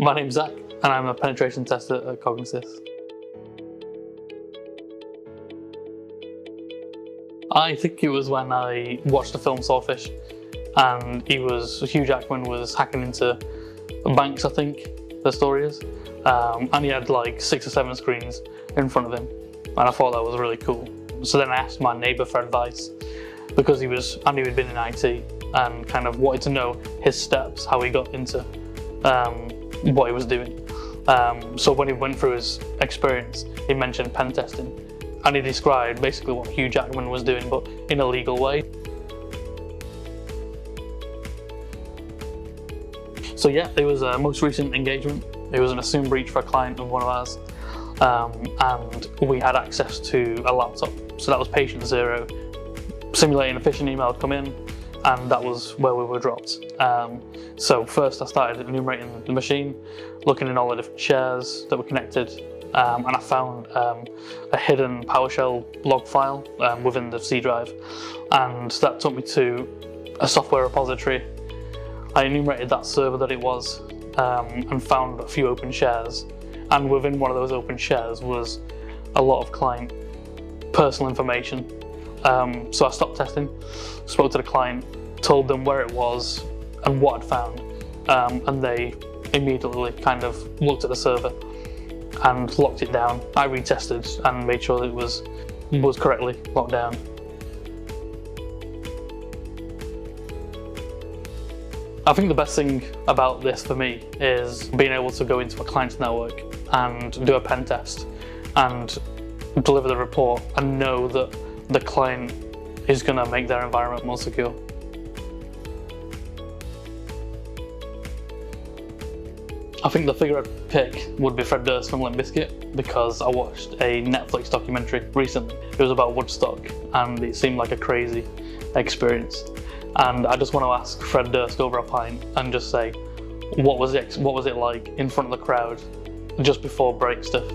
My name's Zach, and I'm a penetration tester at Cognisys. I think it was when I watched the film Swordfish, and Hugh Jackman was hacking into banks, I think the story is, and he had like 6 or 7 screens in front of him, and I thought that was really cool. So then I asked my neighbour for advice, because I knew he'd been in IT, and kind of wanted to know his steps, how he got into what he was doing. So when he went through his experience, he mentioned pen testing, and he described basically what Hugh Jackman was doing, but in a legal way. So yeah, it was a most recent engagement. It was an assumed breach for a client of one of ours, and we had access to a laptop. So that was patient 0, simulating a phishing email had come in, and that was where we were dropped. So first I started enumerating the machine, looking in all the different shares that were connected, and I found a hidden PowerShell log file within the C drive, and that took me to a software repository. I enumerated that server that it was, and found a few open shares, and within one of those open shares was a lot of client personal information. So I stopped testing, spoke to the client, told them where it was and what I'd found, and they immediately kind of looked at the server and locked it down. I retested and made sure that it was correctly locked down. I think the best thing about this for me is being able to go into a client's network and do a pen test and deliver the report and know that the client is going to make their environment more secure. I think the figure I'd pick would be Fred Durst from Limp Bizkit, because I watched a Netflix documentary recently. It was about Woodstock, and it seemed like a crazy experience. And I just want to ask Fred Durst over a pint and just say, what was it like in front of the crowd just before break stuff?